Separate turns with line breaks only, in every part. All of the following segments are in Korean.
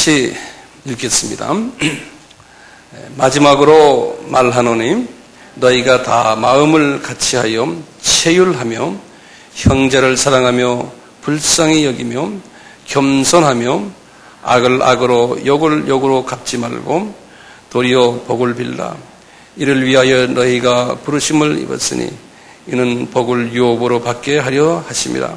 같이 읽겠습니다. 마지막으로 말하노니 너희가 다 마음을 같이하여 체휼하며 형제를 사랑하며 불쌍히 여기며 겸손하며 악을 악으로 욕을 욕으로 갚지 말고 도리어 복을 빌라. 이를 위하여 너희가 부르심을 입었으니 이는 복을 유업으로 받게 하려 하심이라.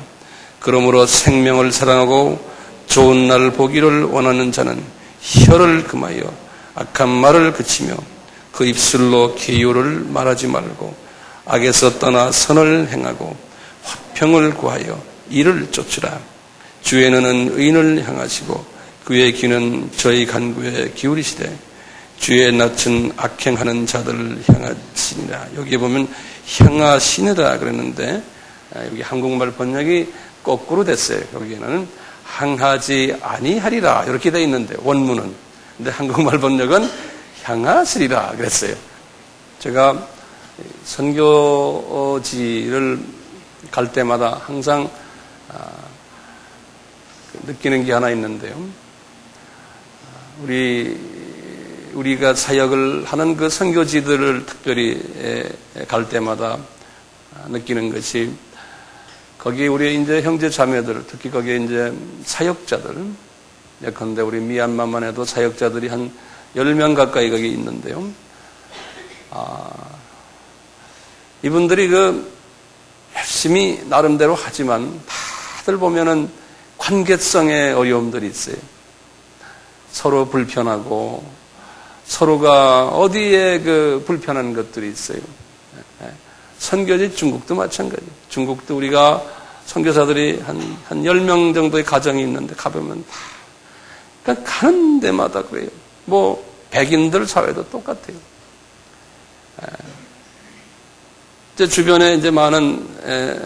그러므로 생명을 사랑하고 좋은 날 보기를 원하는 자는 혀를 금하여 악한 말을 그치며 그 입술로 기유를 말하지 말고 악에서 떠나 선을 행하고 화평을 구하여 이를 쫓으라. 주의 눈은 의인을 향하시고 그의 귀는 저희 간구에 기울이시되 주의 낯은 악행하는 자들을 향하시니라. 여기 보면 향하시니라 그랬는데 여기 한국말 번역이 거꾸로 됐어요. 여기에는 향하지 아니하리라 이렇게 되어 있는데 원문은. 근데 한국말 번역은 향하시리라 그랬어요. 제가 선교지를 갈 때마다 항상 느끼는 게 하나 있는데요. 우리가 사역을 하는 그 선교지들을 특별히 갈 때마다 느끼는 것이 거기 우리 이제 형제 자매들, 특히 거기에 이제 사역자들, 예컨대 우리 미얀마만 해도 사역자들이 한 10명 가까이 거기 있는데요. 이분들이 열심히 나름대로 하지만 다들 보면은 관계성의 어려움들이 있어요. 서로 불편하고 서로가 어디에 불편한 것들이 있어요. 선교지 중국도 마찬가지예요. 중국도 우리가 선교사들이 한 10명 정도의 가정이 있는데 가보면 그러니까 가는 데마다 그래요. 백인들 사회도 똑같아요. 이제 주변에 이제 많은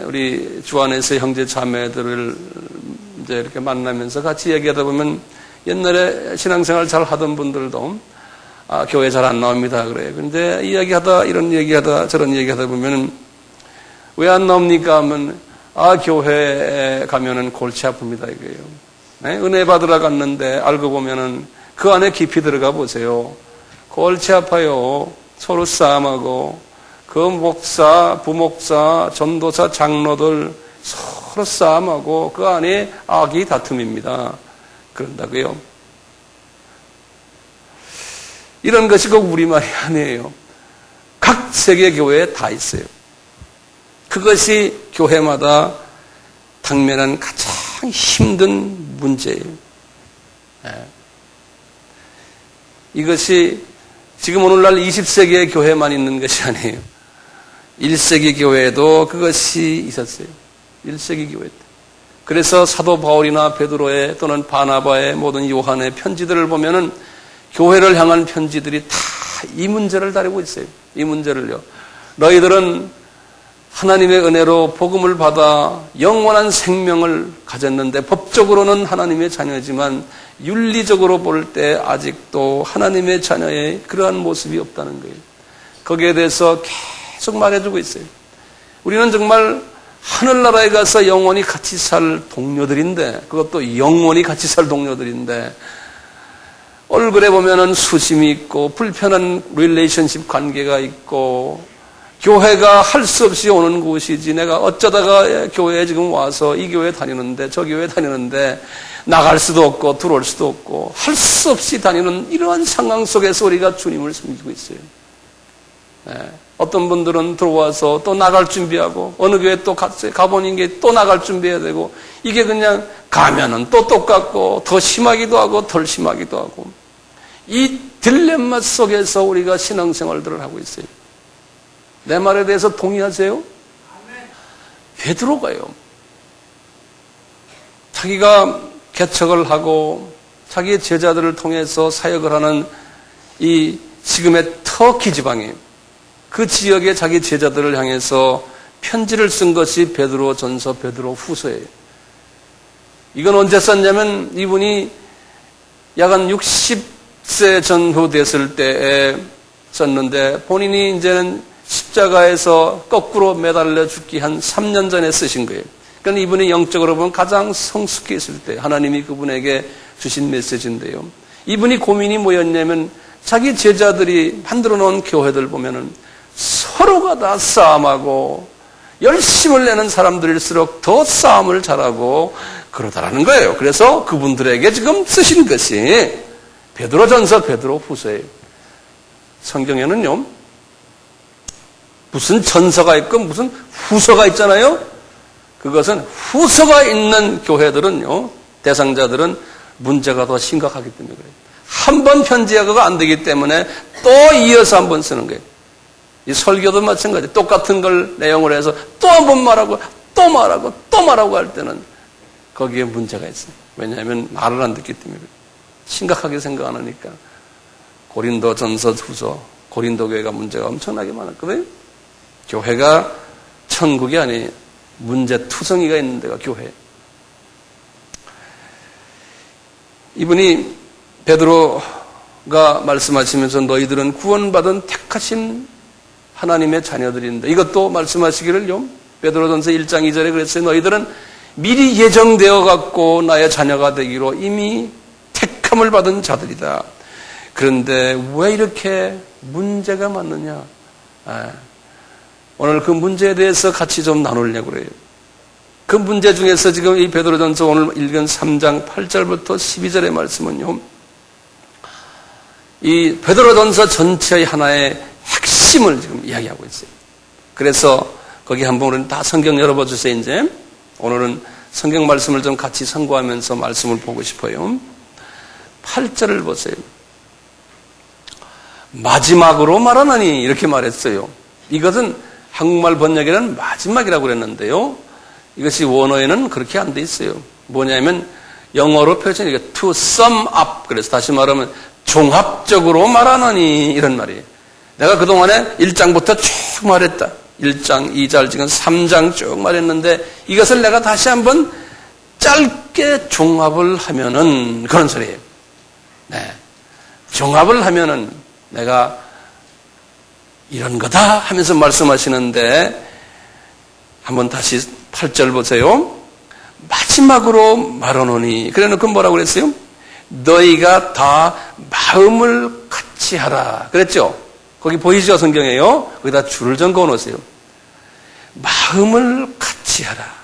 우리 주 안에서 형제 자매들을 이제 이렇게 만나면서 같이 얘기하다 보면 옛날에 신앙생활 잘 하던 분들도 교회 잘 안 나옵니다 그래요. 근데 이런 얘기하다 저런 얘기하다 보면 왜 안 나옵니까 하면 교회에 가면은 골치 아픕니다 이거예요. 네? 은혜 받으러 갔는데 알고 보면은 그 안에 깊이 들어가 보세요. 골치 아파요. 서로 싸움하고 그 목사, 부목사, 전도사, 장로들 서로 싸움하고 그 안에 악이 다툼입니다. 그런다고요. 이런 것이 꼭 우리말이 아니에요. 각 세계 교회에 다 있어요. 그것이 교회마다 당면한 가장 힘든 문제예요. 이것이 지금 오늘날 20세기의 교회만 있는 것이 아니에요. 1세기 교회에도 그것이 있었어요. 1세기 교회 때. 그래서 사도 바울이나 베드로의 또는 바나바의 모든 요한의 편지들을 보면은 교회를 향한 편지들이 다 이 문제를 다루고 있어요. 이 문제를요. 너희들은 하나님의 은혜로 복음을 받아 영원한 생명을 가졌는데 법적으로는 하나님의 자녀지만 윤리적으로 볼 때 아직도 하나님의 자녀의 그러한 모습이 없다는 거예요. 거기에 대해서 계속 말해주고 있어요. 우리는 정말 하늘나라에 가서 영원히 같이 살 동료들인데 그것도 영원히 같이 살 동료들인데 얼굴에 보면은 수심이 있고 불편한 릴레이션십 관계가 있고 교회가 할 수 없이 오는 곳이지 내가 어쩌다가 교회에 지금 와서 이 교회 다니는데 저 교회 다니는데 나갈 수도 없고 들어올 수도 없고 할 수 없이 다니는 이러한 상황 속에서 우리가 주님을 섬기고 있어요. 어떤 분들은 들어와서 또 나갈 준비하고 어느 교회 또 가보는 게 또 나갈 준비해야 되고 이게 그냥 가면은 또 똑같고 더 심하기도 하고 덜 심하기도 하고 이 딜레마 속에서 우리가 신앙생활들을 하고 있어요. 내 말에 대해서 동의하세요? 베드로가요. 자기가 개척을 하고 자기의 제자들을 통해서 사역을 하는 이 지금의 터키 지방에 그 지역의 자기 제자들을 향해서 편지를 쓴 것이 베드로 전서, 베드로 후서예요. 이건 언제 썼냐면 이분이 약 한 60세 전후 됐을 때에 썼는데 본인이 이제는 십자가에서 거꾸로 매달려 죽기 한 3년 전에 쓰신 거예요. 그러니까 이분이 영적으로 보면 가장 성숙해 있을 때 하나님이 그분에게 주신 메시지인데요. 이분이 고민이 뭐였냐면 자기 제자들이 만들어 놓은 교회들 보면은 서로가 다 싸움하고 열심을 내는 사람들일수록 더 싸움을 잘하고 그러다라는 거예요. 그래서 그분들에게 지금 쓰신 것이 베드로전서, 베드로후서예요. 성경에는요, 무슨 전서가 있고 무슨 후서가 있잖아요. 그것은 후서가 있는 교회들은요, 대상자들은 문제가 더 심각하기 때문에 그래요. 한 번 편지하고가 안 되기 때문에 또 이어서 한 번 쓰는 거예요. 이 설교도 마찬가지. 똑같은 걸 내용을 해서 또 한 번 말하고 또 말하고 또 말하고 할 때는 거기에 문제가 있어요. 왜냐하면 말을 안 듣기 때문에 심각하게 생각 안 하니까. 고린도 전서 후서, 고린도 교회가 문제가 엄청나게 많았거든요. 교회가 천국이 아니 문제투성이가 있는 데가 교회. 이분이 베드로가 말씀하시면서 너희들은 구원받은 택하신 하나님의 자녀들인데, 이것도 말씀하시기를요, 베드로전서 1장 2절에 그랬어요. 너희들은 미리 예정되어 갖고 나의 자녀가 되기로 이미 택함을 받은 자들이다. 그런데 왜 이렇게 문제가 많느냐? 오늘 그 문제에 대해서 같이 좀 나누려고 그래요. 그 문제 중에서 지금 이 베드로전서 오늘 읽은 3장 8절부터 12절의 말씀은요, 이 베드로전서 전체의 하나의 핵심을 지금 이야기하고 있어요. 그래서 거기 한번 우리는 다 성경 열어봐 주세요. 이제 오늘은 성경 말씀을 좀 같이 상고하면서 말씀을 보고 싶어요. 8절을 보세요. 마지막으로 말하나니 이렇게 말했어요. 이것은 한국말 번역에는 마지막이라고 그랬는데요, 이것이 원어에는 그렇게 안 돼 있어요. 뭐냐면 영어로 표현이 to sum up. 그래서 다시 말하면 종합적으로 말하나니 이런 말이에요. 내가 그동안에 1장부터 쭉 말했다. 1장, 2장, 지금 3장 쭉 말했는데 이것을 내가 다시 한번 짧게 종합을 하면은 그런 소리예요. 네. 종합을 하면은 내가 이런 거다 하면서 말씀하시는데, 한번 다시 8절 보세요. 마지막으로 말하노니, 그래놓고 뭐라고 그랬어요? 너희가 다 마음을 같이 하라 그랬죠? 거기 보이죠? 성경에요. 거기다 줄을 좀 그어 놓으세요. 마음을 같이 하라.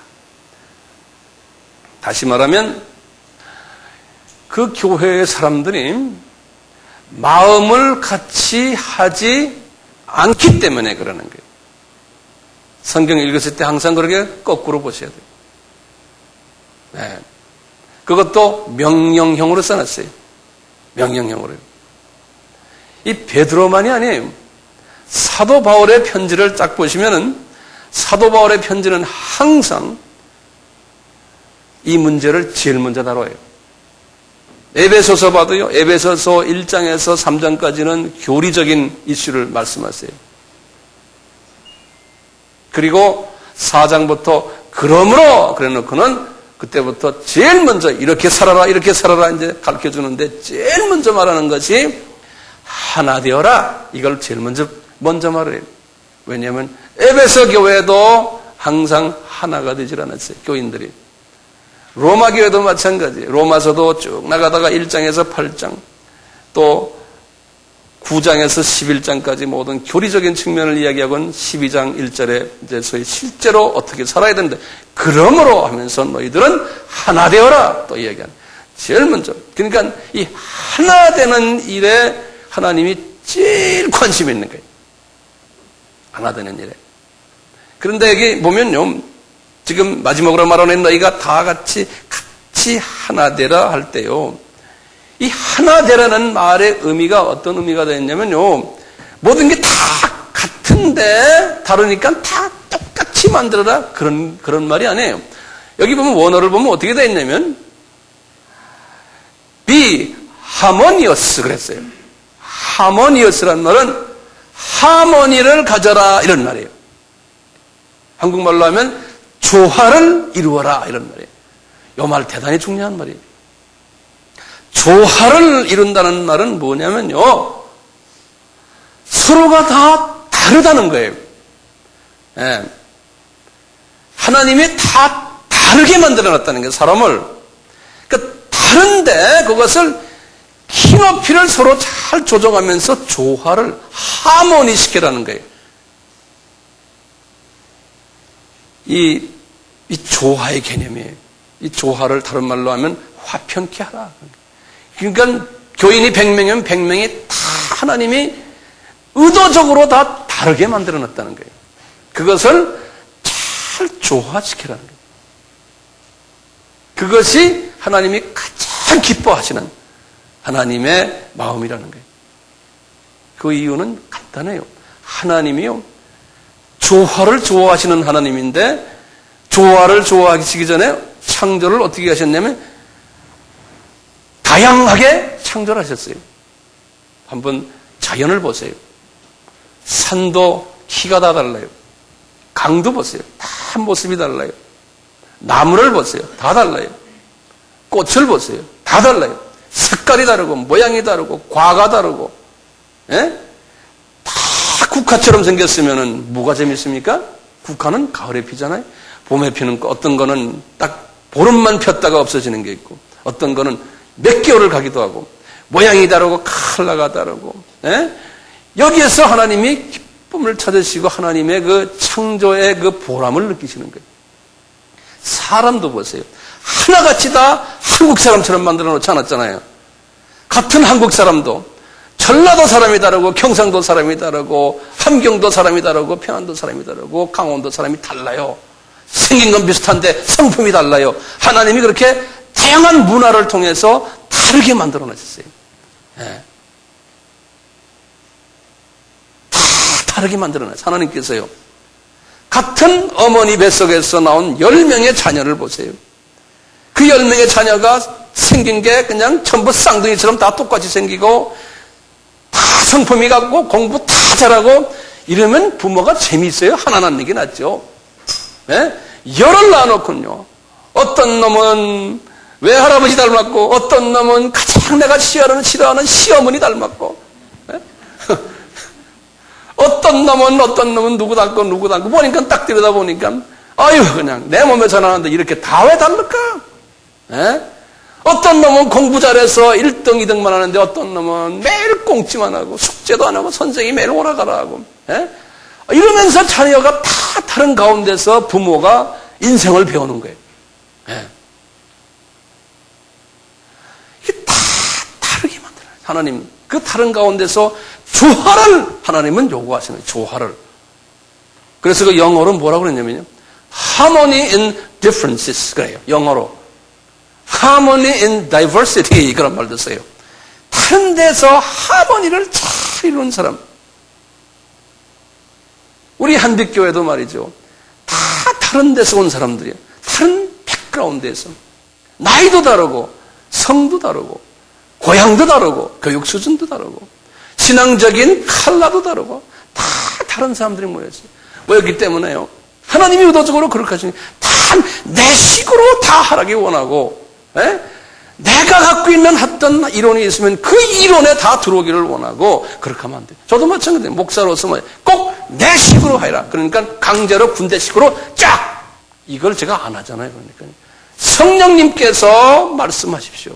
다시 말하면 그 교회의 사람들이 마음을 같이 하지 않기 때문에 그러는 거예요. 성경 읽으실 때 항상 그렇게 거꾸로 보셔야 돼요. 네. 그것도 명령형으로 써놨어요. 명령형으로. 이 베드로만이 아니에요. 사도 바울의 편지를 딱 보시면은 사도 바울의 편지는 항상 이 문제를 제일 먼저 다뤄요. 에베소서 봐도요, 에베소서 1장에서 3장까지는 교리적인 이슈를 말씀하세요. 그리고 4장부터 그러므로 그래 놓고는 그때부터 제일 먼저 이렇게 살아라 이제 가르쳐 주는데 제일 먼저 말하는 것이 하나 되어라. 이걸 제일 먼저 말해요. 왜냐하면 에베소 교회도 항상 하나가 되질 않았어요. 교인들이. 로마 교회도 마찬가지예요. 로마서도 쭉 나가다가 1장에서 8장 또 9장에서 11장까지 모든 교리적인 측면을 이야기하고는 12장 1절에 이제 소위 실제로 어떻게 살아야 되는데, 그러므로 하면서 너희들은 하나 되어라 또 이야기하는. 제일 먼저. 그러니까 이 하나 되는 일에 하나님이 제일 관심이 있는 거예요. 하나 되는 일에. 그런데 여기 보면요, 지금 마지막으로 말하는 너희가 다 같이 하나 되라 할 때요, 이 하나 되라는 말의 의미가 어떤 의미가 되었냐면요, 모든 게 다 같은데 다르니까 다 똑같이 만들어라 그런 말이 아니에요. 여기 보면 원어를 보면 어떻게 되어 있냐면 be harmonious 그랬어요. harmonious란 말은 하모니를 가져라 이런 말이에요. 한국말로 하면 조화를 이루어라 이런 말이에요. 이 말 대단히 중요한 말이에요. 조화를 이룬다는 말은 뭐냐면요, 서로가 다 다르다는 거예요. 예. 하나님이 다 다르게 만들어놨다는 게 사람을. 그러니까 다른데 그것을 키높이를 서로 잘 조정하면서 조화를 하모니시키라는 거예요. 이 조화의 개념이에요. 이 조화를 다른 말로 하면 화평케 하라. 그러니까 교인이 100명이면 100명이 다 하나님이 의도적으로 다 다르게 만들어놨다는 거예요. 그것을 잘 조화시키라는 거예요. 그것이 하나님이 가장 기뻐하시는 하나님의 마음이라는 거예요. 그 이유는 간단해요. 하나님이요, 조화를 좋아하시는 하나님인데, 조화를 좋아하시기 전에 창조를 어떻게 하셨냐면 다양하게 창조를 하셨어요. 한번 자연을 보세요. 산도 키가 다 달라요. 강도 보세요. 다 모습이 달라요. 나무를 보세요. 다 달라요. 꽃을 보세요. 다 달라요. 색깔이 다르고 모양이 다르고 과가 다르고, 예? 다 국화처럼 생겼으면 뭐가 재밌습니까? 국화는 가을에 피잖아요. 봄에 피는 거, 어떤 거는 딱 보름만 폈다가 없어지는 게 있고, 어떤 거는 몇 개월을 가기도 하고, 모양이 다르고 컬러가 다르고, 예? 여기에서 하나님이 기쁨을 찾으시고 하나님의 그 창조의 그 보람을 느끼시는 거예요. 사람도 보세요. 하나같이 다 한국 사람처럼 만들어 놓지 않았잖아요. 같은 한국 사람도 전라도 사람이 다르고 경상도 사람이 다르고 함경도 사람이 다르고 평안도 사람이 다르고 강원도 사람이 달라요. 생긴 건 비슷한데 성품이 달라요. 하나님이 그렇게 다양한 문화를 통해서 다르게 만들어 놨었어요. 네. 다 다르게 만들어 놨어요. 하나님께서요. 같은 어머니 뱃속에서 나온 10명의 자녀를 보세요. 그 10명의 자녀가 생긴 게 그냥 전부 쌍둥이처럼 다 똑같이 생기고 다 성품이 같고 공부 다 잘하고 이러면 부모가 재미있어요? 하나 낳는 게 낫죠. 네? 열을 낳아놓군요. 어떤 놈은 외할아버지 닮았고 어떤 놈은 가장 내가 싫어하는 시어머니 닮았고, 네? 어떤 놈은 누구 닮고 보니까 딱 들여다보니까 아유 그냥 내 몸에서 나는데 이렇게 다 왜 다를까? 에? 어떤 놈은 공부 잘해서 1등 2등만 하는데 어떤 놈은 매일 꽁치만 하고 숙제도 안 하고 선생님이 매일 오라가라 하고, 에? 이러면서 자녀가 다 다른 가운데서 부모가 인생을 배우는 거예요. 에? 이게 다 다르게 만들어요. 하나님 그 다른 가운데서 조화를 하나님은 요구하시는 거예요. 조화를. 그래서 그 영어로 뭐라고 그랬냐면요. Harmony in differences 그래요. 영어로. Harmony in diversity 그런 말도 써요. 다른 데서 하모니를 잘 이루는 사람. 우리 한빛교회도 말이죠. 다 다른 데서 온 사람들이에요. 다른 백그라운드에서. 나이도 다르고 성도 다르고 고향도 다르고 교육 수준도 다르고 신앙적인 컬러도 다르고 다 다른 사람들이 모였어요. 모였기 때문에요. 하나님이 의도적으로 그렇게 하시니 다 내 식으로 다 하라기 원하고, 에? 내가 갖고 있는 어떤 이론이 있으면 그 이론에 다 들어오기를 원하고 그렇게 하면 안 돼요. 저도 마찬가지예요. 목사로서 꼭 내 식으로 하라. 그러니까 강제로 군대식으로 쫙! 이걸 제가 안 하잖아요. 그러니까 성령님께서 말씀하십시오.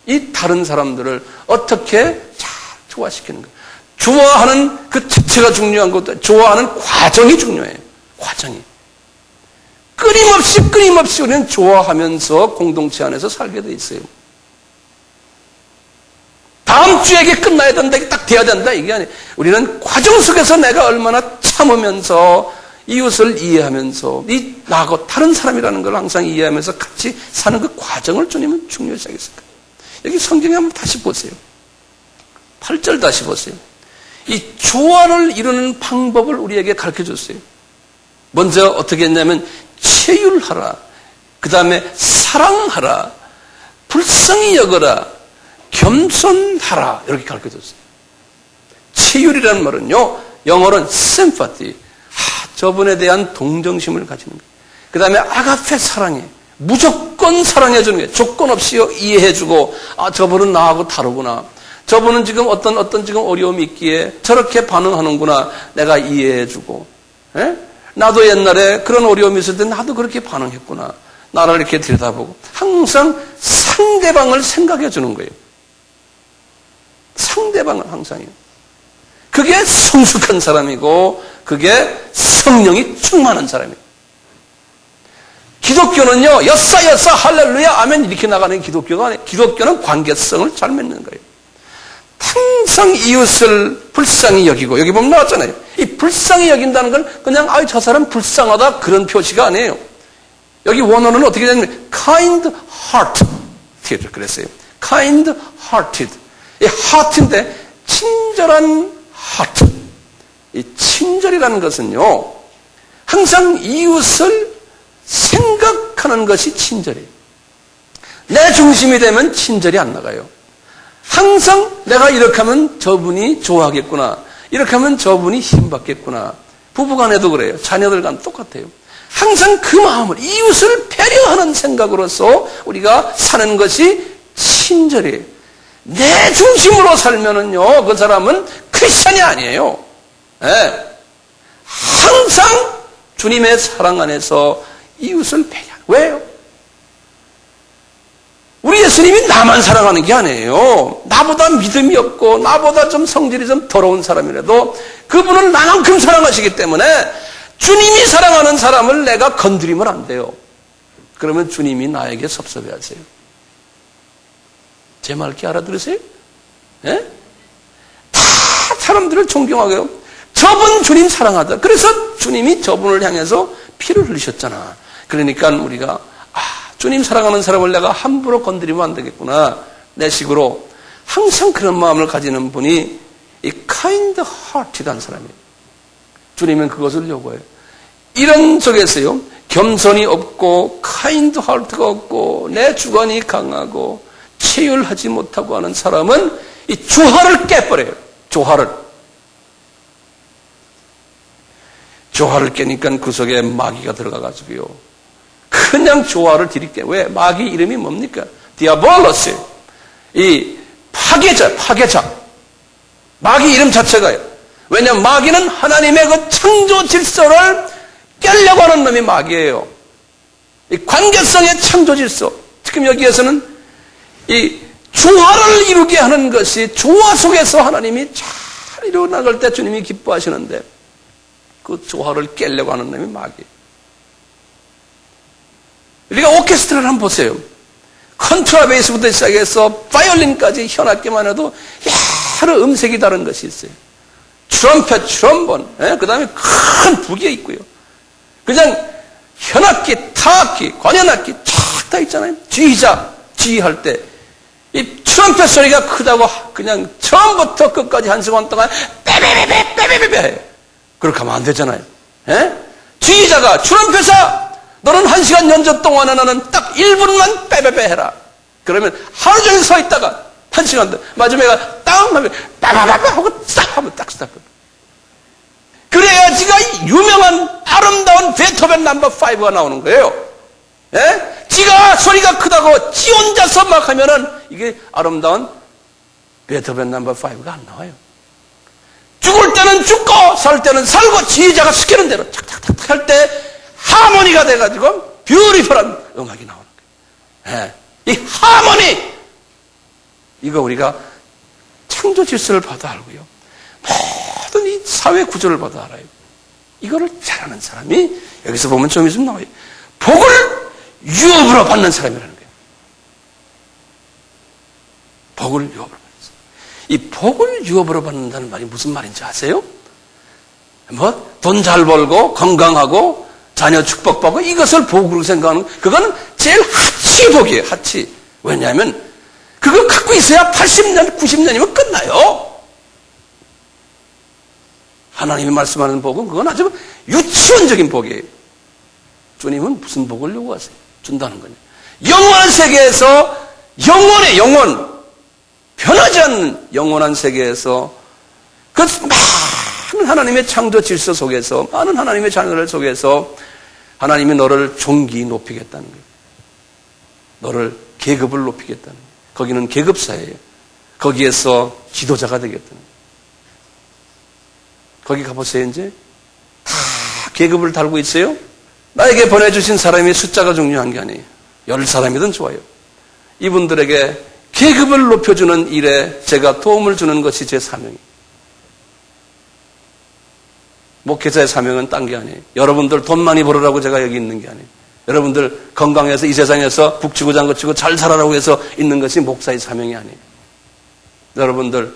이 다른 사람들을 어떻게 잘 조화시키는 거예요. 조화하는 그 자체가 중요한 것도 조화하는 과정이 중요해요. 과정이. 끊임없이 우리는 좋아하면서 공동체 안에서 살게 돼 있어요. 다음 주에 이게 끝나야 된다, 이게 딱 돼야 된다, 이게 아니에요. 우리는 과정 속에서 내가 얼마나 참으면서 이웃을 이해하면서 나하고 다른 사람이라는 걸 항상 이해하면서 같이 사는 그 과정을 주님은 중요시 하겠습니까? 여기 성경에 한번 다시 보세요. 8절 다시 보세요. 이 조화를 이루는 방법을 우리에게 가르쳐 줬어요. 먼저 어떻게 했냐면 체휼하라. 그 다음에 사랑하라. 불쌍히 여겨라. 겸손하라. 이렇게 가르쳐 줬어요. 체휼이라는 말은요. 영어로는 sympathy. 저분에 대한 동정심을 가지는 거예요. 그 다음에 아가페 사랑해. 무조건 사랑해주는 거예요. 조건 없이 이해해주고, 저분은 나하고 다르구나. 저분은 지금 어떤 지금 어려움이 있기에 저렇게 반응하는구나. 내가 이해해주고. 에? 나도 옛날에 그런 어려움이 있을 때 나도 그렇게 반응했구나. 나를 이렇게 들여다보고 항상 상대방을 생각해 주는 거예요. 상대방을 항상요. 그게 성숙한 사람이고 그게 성령이 충만한 사람이에요. 기독교는요, 여싸 할렐루야 아멘 이렇게 나가는 기독교가 아니에요. 기독교는 관계성을 잘 맺는 거예요. 항상 이웃을 불쌍히 여기고, 여기 보면 나왔잖아요. 이 불쌍히 여긴다는 건 그냥 저 사람 불쌍하다 그런 표시가 아니에요. 여기 원어는 어떻게 되냐면 kind hearted 그랬어요. kind hearted. 이 heart인데 친절한 heart. 이 친절이라는 것은요, 항상 이웃을 생각하는 것이 친절이에요. 내 중심이 되면 친절이 안 나가요. 항상 내가 이렇게 하면 저분이 좋아하겠구나. 이렇게 하면 저분이 힘받겠구나. 부부간에도 그래요. 자녀들 간 똑같아요. 항상 그 마음을, 이웃을 배려하는 생각으로서 우리가 사는 것이 친절이에요. 내 중심으로 살면은요, 그 사람은 크리스천이 아니에요. 네. 항상 주님의 사랑 안에서 이웃을 배려하는. 왜요? 우리 예수님이 나만 사랑하는 게 아니에요. 나보다 믿음이 없고 나보다 좀 성질이 좀 더러운 사람이라도 그분은 나만큼 사랑하시기 때문에 주님이 사랑하는 사람을 내가 건드리면 안 돼요. 그러면 주님이 나에게 섭섭해하세요. 제 말 이렇게 알아들으세요? 예? 다 사람들을 존경하고요. 저분 주님 사랑하다. 그래서 주님이 저분을 향해서 피를 흘리셨잖아. 그러니까 우리가 주님 사랑하는 사람을 내가 함부로 건드리면 안 되겠구나. 내 식으로 항상 그런 마음을 가지는 분이 이 kind hearted한 사람이에요. 주님은 그것을 요구해요. 이런 속에서요, 겸손이 없고 kind heart가 없고 내 주관이 강하고 체휼하지 못하고 하는 사람은 이 조화를 깨버려요. 조화를 깨니까 그 속에 마귀가 들어가가지고요. 그냥 조화를 들이게. 왜? 마귀 이름이 뭡니까? 디아볼로스. 이 파괴자. 마귀 이름 자체가요. 왜냐하면 마귀는 하나님의 그 창조 질서를 깨려고 하는 놈이 마귀예요. 이 관계성의 창조 질서. 지금 여기에서는 이 조화를 이루게 하는 것이 조화 속에서 하나님이 잘 이루어나갈 때 주님이 기뻐하시는데 그 조화를 깨려고 하는 놈이 마귀예요. 우리가 오케스트라를 한번 보세요. 컨트라베이스부터 시작해서 바이올린까지 현악기만 해도 여러 음색이 다른 것이 있어요. 트럼펫, 트럼본, 그 다음에 큰 부기에 있고요. 그냥 현악기, 타악기, 관현악기 쫙 다 있잖아요. 지휘할 때 이 트럼펫 소리가 크다고 그냥 처음부터 끝까지 한 시간 동안 빼빼빼빼빼빼빼 해요. 그렇게 하면 안 되잖아요. 지휘자가 트럼펫아 너는 1시간 연주 동안에 나는 딱 1분만 빼빼빼 해라. 그러면 하루 종일 서 있다가 1시간 더 마지막에 땅 하면 빠바바바 하고 싹 하면 딱 스탑. 그래야 지가 유명한 아름다운 베토벤 넘버 5가 나오는 거예요. 지가 소리가 크다고 지 혼자서 막 하면은 이게 아름다운 베토벤 넘버 5가 안 나와요. 죽을 때는 죽고 살 때는 살고 지휘자가 시키는 대로 착착착 할 때 하모니가 돼가지고 뷰티풀한 음악이 나오는 거예요. 이 하모니 이거 우리가 창조 질서를 봐도 알고요. 모든 이 사회 구조를 봐도 알아요. 이거를 잘하는 사람이 여기서 보면 좀 있으면 나와요. 복을 유업으로 받는 사람이라는 거예요. 복을 유업으로 받는 사람. 이 복을 유업으로 받는다는 말이 무슨 말인지 아세요? 뭐 돈 잘 벌고 건강하고 자녀 축복받고 이것을 복으로 생각하는 그거는 제일 하치 복이에요. 하치. 왜냐하면 그거 갖고 있어야 80년, 90년이면 끝나요. 하나님이 말씀하는 복은 그건 아주 유치원적인 복이에요. 주님은 무슨 복을 요구하세요? 준다는 거냐. 영원한 세계에서 영원의 영원 변하지 않는 영원한 세계에서 그 많은 하나님의 창조 질서 속에서 많은 하나님의 자녀들 속에서 하나님이 너를 존귀 높이겠다는 거예요. 너를 계급을 높이겠다는 거예요. 거기는 계급사예요. 거기에서 지도자가 되겠다는 거예요. 거기 가보세요. 이제 다 계급을 달고 있어요. 나에게 보내주신 사람이 숫자가 중요한 게 아니에요. 10사람이든 좋아요. 이분들에게 계급을 높여주는 일에 제가 도움을 주는 것이 제 사명이에요. 목회자의 사명은 딴 게 아니에요. 여러분들 돈 많이 벌으라고 제가 여기 있는 게 아니에요. 여러분들 건강해서 이 세상에서 북치고 장구치고 잘 살아라고 해서 있는 것이 목사의 사명이 아니에요. 여러분들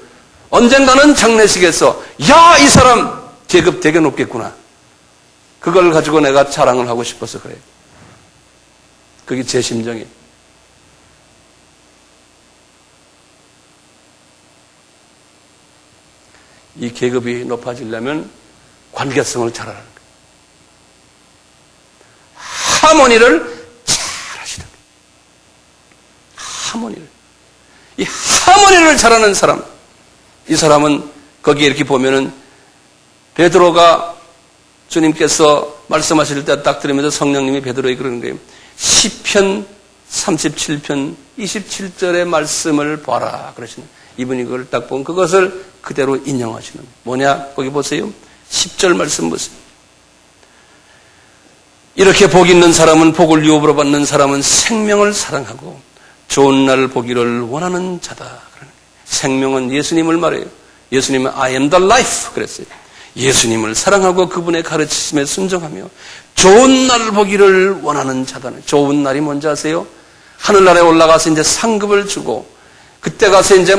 언젠가는 장례식에서 야, 이 사람 계급 되게 높겠구나. 그걸 가지고 내가 자랑을 하고 싶어서 그래요. 그게 제 심정이에요. 이 계급이 높아지려면 관계성을 잘 하는 거예요. 하모니를 잘 하시는 거예요. 하모니를. 이 하모니를 잘하는 사람, 이 사람은 거기에 이렇게 보면은 베드로가 주님께서 말씀하실 때 딱 들으면서 성령님이 베드로에게 그러는 거예요. 시편 37편 27절의 말씀을 봐라 그러시는 거예요. 이분이 그걸 딱 보면 그것을 그대로 인용하시는 거예요. 뭐냐? 거기 보세요. 10절 말씀 보세요. 이렇게 복 있는 사람은 복을 유업으로 받는 사람은 생명을 사랑하고 좋은 날을 보기를 원하는 자다. 생명은 예수님을 말해요. 예수님은 I am the life 그랬어요. 예수님을 사랑하고 그분의 가르치심에 순종하며 좋은 날을 보기를 원하는 자다는. 좋은 날이 뭔지 아세요? 하늘나라에 올라가서 이제 상급을 주고 그때 가서 이제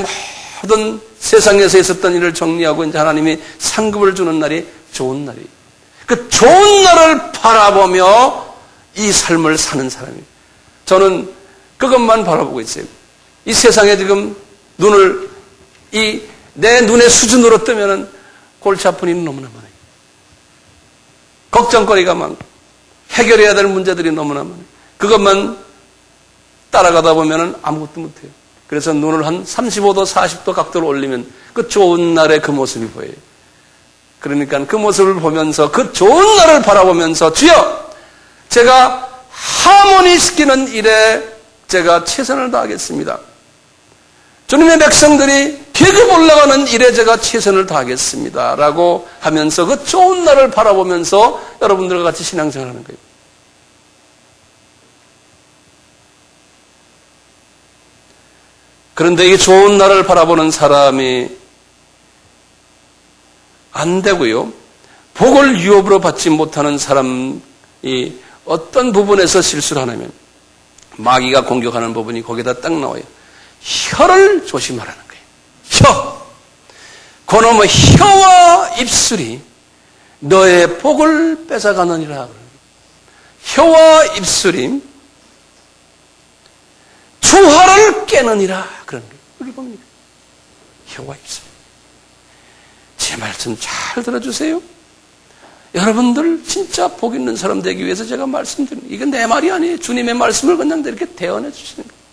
모든 세상에서 있었던 일을 정리하고 이제 하나님이 상급을 주는 날이 좋은 날이에요. 그 좋은 날을 바라보며 이 삶을 사는 사람이에요. 저는 그것만 바라보고 있어요. 이 세상에 지금 눈을 내 눈의 수준으로 뜨면은 골치 아픈 일이 너무나 많아요. 걱정거리가 많고 해결해야 될 문제들이 너무나 많아요. 그것만 따라가다 보면은 아무것도 못해요. 그래서 눈을 한 35도, 40도 각도로 올리면 그 좋은 날의 그 모습이 보여요. 그러니까 그 모습을 보면서 그 좋은 날을 바라보면서 주여, 제가 하모니 시키는 일에 제가 최선을 다하겠습니다. 주님의 백성들이 계급 올라가는 일에 제가 최선을 다하겠습니다. 라고 하면서 그 좋은 날을 바라보면서 여러분들과 같이 신앙생활하는 거예요. 그런데 이 좋은 날을 바라보는 사람이 안 되고요. 복을 유업으로 받지 못하는 사람이 어떤 부분에서 실수를 하냐면 마귀가 공격하는 부분이 거기다 딱 나와요. 혀를 조심하라는 거예요. 혀. 그놈의 혀와 입술이 너의 복을 뺏어가느니라. 혀와 입술이 주화를 깨느니라. 그런 거예요. 여기 봅니까? 혀와 입술. 제 말씀 잘 들어주세요. 여러분들 진짜 복 있는 사람 되기 위해서 제가 말씀드립니다. 이건 내 말이 아니에요. 주님의 말씀을 그냥 이렇게 대언해 주시는 거예요.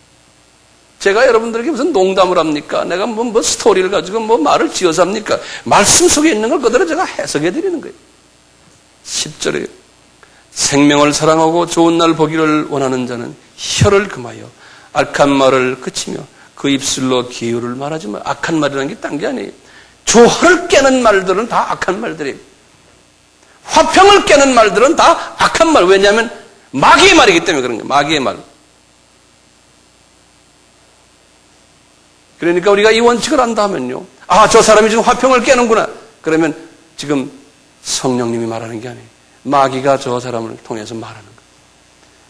제가 여러분들에게 무슨 농담을 합니까? 내가 뭐 스토리를 가지고 뭐 말을 지어서 합니까? 말씀 속에 있는 걸 그대로 제가 해석해 드리는 거예요. 10절에요. 생명을 사랑하고 좋은 날 보기를 원하는 자는 혀를 금하여 악한 말을 그치며 그 입술로 기울을 말하지 마. 악한 말이라는 게 딴 게 아니에요. 조화를 깨는 말들은 다 악한 말들이에요. 화평을 깨는 말들은 다 악한 말. 왜냐하면 마귀의 말이기 때문에 그런 거예요. 마귀의 말. 그러니까 우리가 이 원칙을 안다면요. 아, 저 사람이 지금 화평을 깨는구나. 그러면 지금 성령님이 말하는 게 아니에요. 마귀가 저 사람을 통해서 말하는 거예요.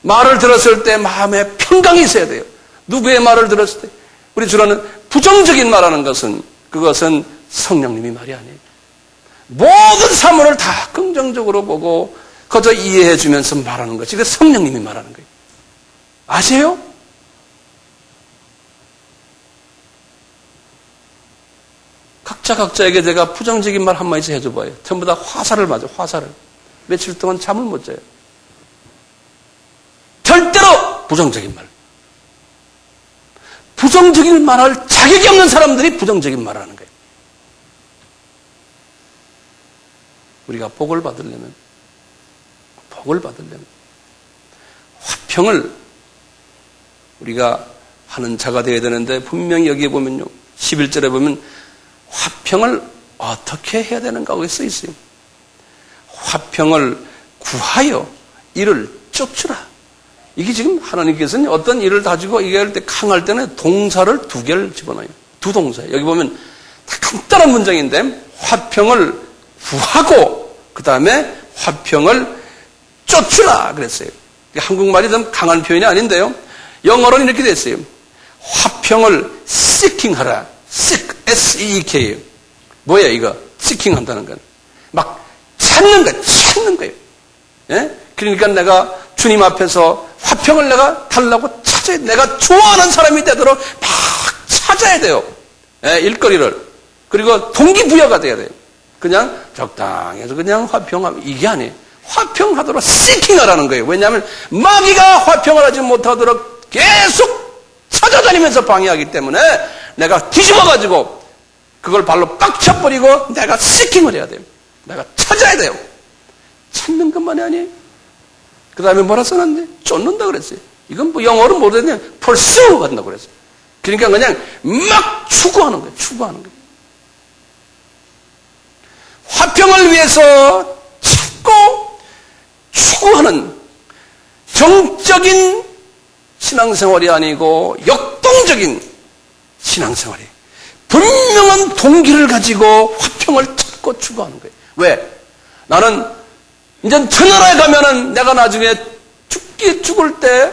말을 들었을 때 마음에 평강이 있어야 돼요. 누구의 말을 들었을 때. 우리 주로는 부정적인 말하는 것은 그것은 성령님이 말이 아니에요. 모든 사물을 다 긍정적으로 보고 그저 이해해 주면서 말하는 것이 그 성령님이 말하는 거예요. 아세요? 각자에게 제가 부정적인 말 한마디씩 해줘봐요. 전부 다 화살을 맞아요. 화살을. 며칠 동안 잠을 못 자요. 절대로 부정적인 말. 부정적인 말할 자격이 없는 사람들이 부정적인 말을 하는 거예요. 우리가 복을 받으려면 화평을 우리가 하는 자가 되어야 되는데 분명히 여기에 보면요. 11절에 보면 화평을 어떻게 해야 되는가 거기 써 있어요. 화평을 구하여 이를 쫓으라. 이게 지금 하나님께서는 어떤 일을 가지고 얘기할 때 강할 때는 동사를 두 개를 집어넣어요. 두 동사. 여기 보면 간단한 문장인데 화평을 구하고 그 다음에 화평을 쫓으라 그랬어요. 한국말이 좀 강한 표현이 아닌데요. 영어로는 이렇게 됐어요. 화평을 seeking하라. seek, S-E-E-K예요. 뭐야 이거? seeking 한다는 건. 막 찾는 거예요. 예? 그러니까 내가 주님 앞에서 화평을 내가 달라고 찾아야 돼. 내가 좋아하는 사람이 되도록 막 찾아야 돼요. 예, 일거리를. 그리고 동기부여가 돼야 돼요. 그냥 적당해서 그냥 화평하면 이게 아니에요. 화평하도록 seeking하라는 거예요. 왜냐하면 마귀가 화평을 하지 못하도록 계속 찾아다니면서 방해하기 때문에 내가 뒤집어가지고 그걸 발로 빡 쳐버리고 내가 seeking을 해야 돼요. 내가 찾아야 돼요. 찾는 것만이 아니에요. 그 다음에 뭐라 써놨는데? 쫓는다 그랬어요. 이건 뭐 영어로 뭐랬냐? pursue 한다고 그랬어요. 그러니까 그냥 막 추구하는 거예요. 추구하는 거예요. 화평을 위해서 찾고 추구하는 정적인 신앙생활이 아니고 역동적인 신앙생활이에요. 분명한 동기를 가지고 화평을 찾고 추구하는 거예요. 왜? 나는 이제 천하라에 가면은 내가 나중에 죽을 때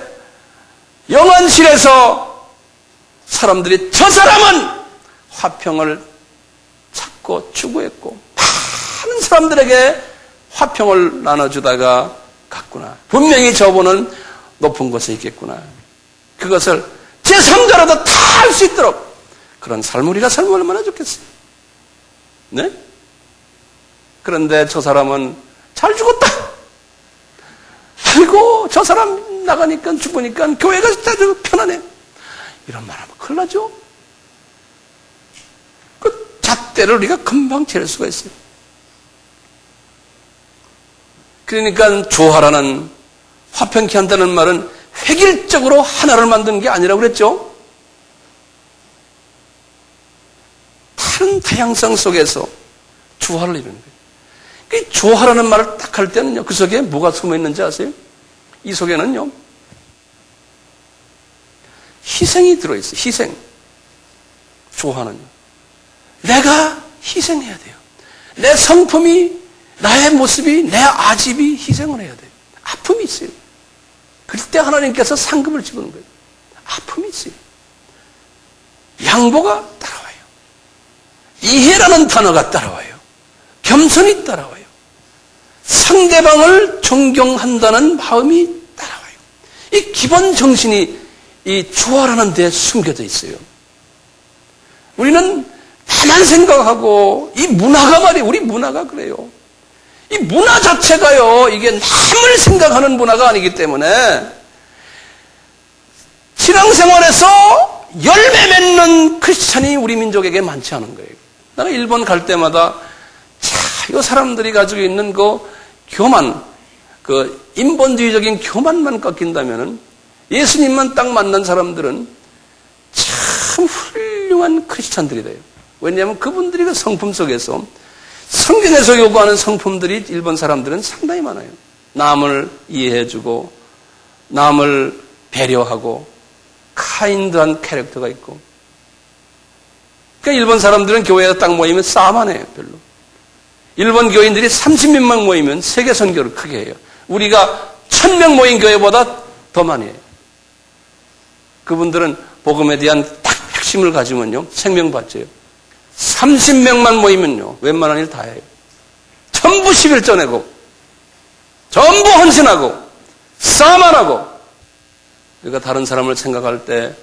영안실에서 사람들이 저 사람은 화평을 찾고 추구했고 많은 사람들에게 화평을 나눠주다가 갔구나. 분명히 저분은 높은 곳에 있겠구나. 그것을 제3자라도 다 알 수 있도록 그런 삶을 우리가 살면 얼마나 좋겠어요. 네? 그런데 저 사람은 잘 죽었다. 아이고 저 사람 나가니까 죽으니까 교회가 아주 편하네. 이런 말하면 큰일 나죠. 그 잣대를 우리가 금방 잴 수가 있어요. 그러니까 조화라는 화평케 한다는 말은 획일적으로 하나를 만드는 게 아니라고 그랬죠. 다른 다양성 속에서 조화를 이루는 거예요. 그 조화라는 말을 딱 할 때는요, 그 속에 뭐가 숨어 있는지 아세요? 이 속에는요, 희생이 들어있어요. 희생. 조화는요. 내가 희생해야 돼요. 내 성품이, 나의 모습이, 내 아집이 희생을 해야 돼요. 아픔이 있어요. 그때 하나님께서 상급을 집어넣는 거예요. 아픔이 있어요. 양보가 따라와요. 이해라는 단어가 따라와요. 겸손이 따라와요. 상대방을 존경한다는 마음이 따라와요. 이 기본 정신이 이 조화라는 데에 숨겨져 있어요. 우리는 다만 생각하고 이 문화가 말이에요. 우리 문화가 그래요. 이 문화 자체가요, 이게 남을 생각하는 문화가 아니기 때문에 신앙생활에서 열매 맺는 크리스찬이 우리 민족에게 많지 않은 거예요. 나는 일본 갈 때마다 이 사람들이 가지고 있는 그 교만, 그 인본주의적인 교만만 꺾인다면은 예수님만 딱 만난 사람들은 참 훌륭한 크리스찬들이 돼요. 왜냐하면 그분들이 그 성품 속에서 성경에서 요구하는 성품들이 일본 사람들은 상당히 많아요. 남을 이해해주고 남을 배려하고 카인드한 캐릭터가 있고. 그러니까 일본 사람들은 교회에 딱 모이면 싸움만 해요. 별로. 일본 교인들이 30명만 모이면 세계 선교를 크게 해요. 우리가 1000명 모인 교회보다 더 많이 해요. 그분들은 복음에 대한 딱 핵심을 가지면요, 생명 받져요. 30명만 모이면요, 웬만한 일 다 해요. 전부 11조 내고, 전부 헌신하고, 싸움만 하고. 우리가 다른 사람을 생각할 때,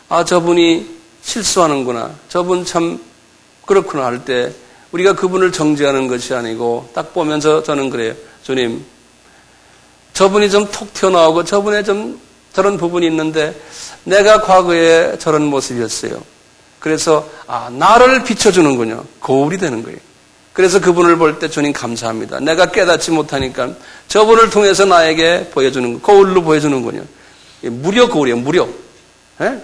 아, 저분이 실수하는구나. 저분 참 그렇구나 할 때, 우리가 그분을 정죄하는 것이 아니고, 딱 보면서 저는 그래요. 주님, 저분이 좀 톡 튀어나오고, 저분에 좀 저런 부분이 있는데, 내가 과거에 저런 모습이었어요. 그래서 나를 비춰주는군요. 거울이 되는 거예요. 그래서 그분을 볼 때 주님 감사합니다. 내가 깨닫지 못하니까 저분을 통해서 나에게 보여주는 거, 거울로 보여주는군요. 무료 거울이에요. 무료. 예?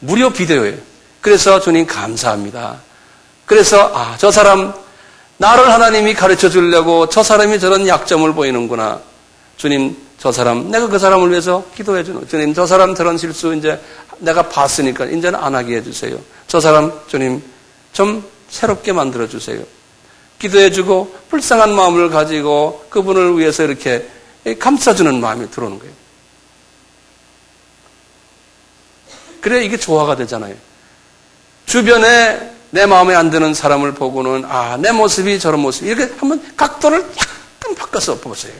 무료 비디오예요. 그래서 주님 감사합니다. 그래서 저 사람 나를 하나님이 가르쳐 주려고 저 사람이 저런 약점을 보이는구나. 주님 저 사람, 내가 그 사람을 위해서 기도해 주는, 주님, 저 사람 저런 실수 이제 내가 봤으니까 이제는 안 하게 해주세요. 저 사람, 주님, 좀 새롭게 만들어 주세요. 기도해 주고 불쌍한 마음을 가지고 그분을 위해서 이렇게 감싸주는 마음이 들어오는 거예요. 그래야 이게 조화가 되잖아요. 주변에 내 마음에 안 드는 사람을 보고는 내 모습이 저런 모습, 이렇게 한번 각도를 약간 바꿔서 보세요.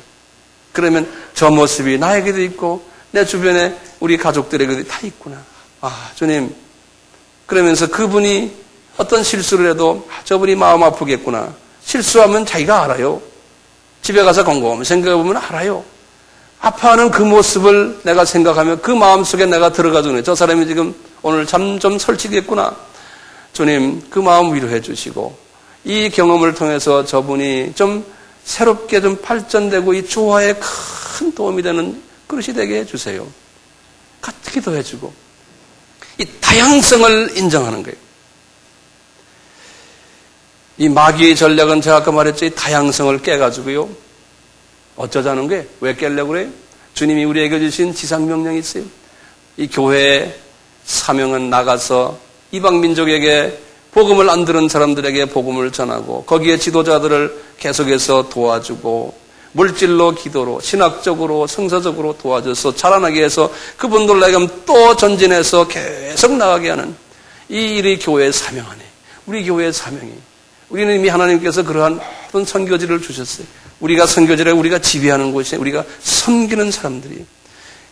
그러면 저 모습이 나에게도 있고 내 주변에 우리 가족들에게도 다 있구나. 주님, 그러면서 그분이 어떤 실수를 해도 저분이 마음 아프겠구나. 실수하면 자기가 알아요. 집에 가서 곰곰이 생각해보면 알아요. 아파하는 그 모습을 내가 생각하면 그 마음속에 내가 들어가주네. 저 사람이 지금 오늘 잠 좀 설치겠구나. 주님, 그 마음 위로해 주시고 이 경험을 통해서 저분이 좀 새롭게 좀 발전되고 이 조화에 큰 도움이 되는 그릇이 되게 해주세요. 같이 기도해 주고 이 다양성을 인정하는 거예요. 이 마귀의 전략은 제가 아까 말했죠. 이 다양성을 깨가지고요. 어쩌자는 거예요? 왜 깨려고 그래요? 주님이 우리에게 주신 지상명령이 있어요. 이 교회의 사명은 나가서 이방민족에게 복음을 안 들은 사람들에게 복음을 전하고 거기에 지도자들을 계속해서 도와주고 물질로 기도로 신학적으로 성서적으로 도와줘서 자라나게 해서 그분들 나가면 또 전진해서 계속 나가게 하는 이 일이 교회의 사명 안에 우리 교회의 사명이 우리는 이미 하나님께서 그러한 어떤 선교지를 주셨어요. 우리가 선교지를 우리가 지배하는 곳이 우리가 섬기는 사람들이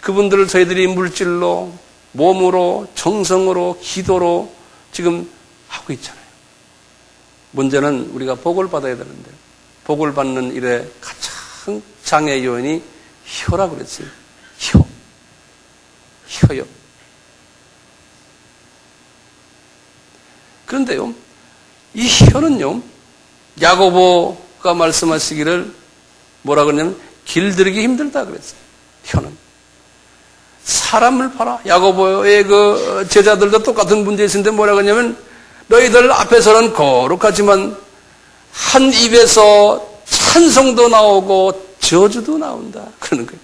그분들을 저희들이 물질로 몸으로 정성으로 기도로 지금 하고 있잖아요. 문제는 우리가 복을 받아야 되는데 복을 받는 일에 가장 장애 요인이 혀라고 그랬어요. 혀요. 그런데요, 이 혀는요, 야고보가 말씀하시기를 뭐라 그러냐면 길들이기 힘들다 그랬어요. 혀는. 사람을 봐라. 야고보의 그 제자들도 똑같은 문제 있는데 뭐라 그러냐면 너희들 앞에서는 거룩하지만 한 입에서 찬송도 나오고 저주도 나온다. 그러는 거예요.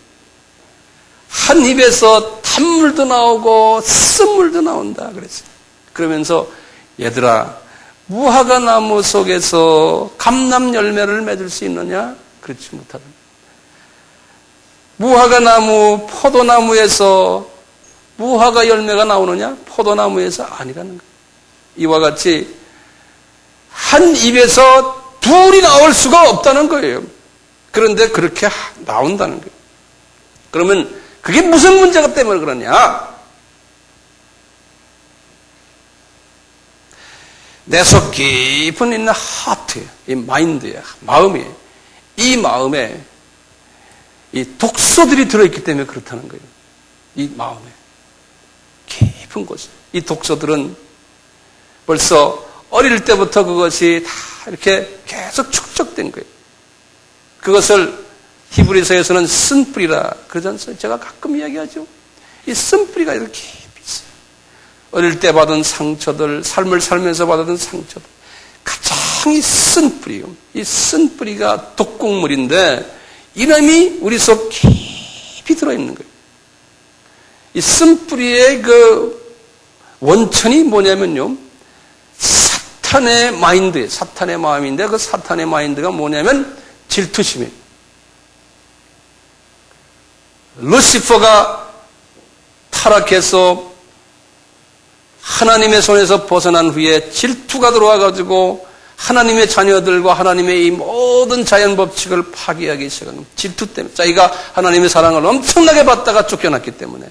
한 입에서 탄물도 나오고 쓴물도 나온다. 그랬어요. 그러면서 얘들아, 무화과 나무 속에서 감람 열매를 맺을 수 있느냐? 그렇지 못하다. 무화과 나무, 포도나무에서 무화과 열매가 나오느냐? 포도나무에서 아니라는 거예요. 이와 같이 한 입에서 둘이 나올 수가 없다는 거예요. 그런데 그렇게 나온다는 거예요. 그러면 그게 무슨 문제가 때문에 그러냐? 내 속 깊은 있는 하트에, 이 마인드에, 마음에, 이 마음에 이 독소들이 들어있기 때문에 그렇다는 거예요. 이 마음에. 깊은 곳에. 이 독소들은 벌써 어릴 때부터 그것이 다 이렇게 계속 축적된 거예요. 그것을 히브리서에서는 쓴뿌리라 그러지 않습니까? 제가 가끔 이야기하죠. 이 쓴뿌리가 이렇게 깊이 있어요. 어릴 때 받은 상처들, 삶을 살면서 받은 상처들. 가장 이 쓴뿌리요. 이 쓴뿌리가 독곡물인데 이놈이 우리 속 깊이 들어있는 거예요. 이 쓴뿌리의 그 원천이 뭐냐면요. 사탄의 마인드, 사탄의 마음인데 그 사탄의 마인드가 뭐냐면 질투심이에요. 루시퍼가 타락해서 하나님의 손에서 벗어난 후에 질투가 들어와가지고 하나님의 자녀들과 하나님의 이 모든 자연 법칙을 파괴하기 시작한 겁니다. 질투 때문에. 자기가 하나님의 사랑을 엄청나게 받다가 쫓겨났기 때문에.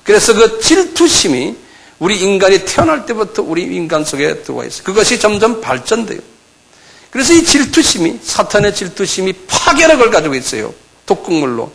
그래서 그 질투심이 우리 인간이 태어날 때부터 우리 인간 속에 들어와 있어요. 그것이 점점 발전돼요. 그래서 이 질투심이, 사탄의 질투심이 파괴력을 가지고 있어요. 독극물로.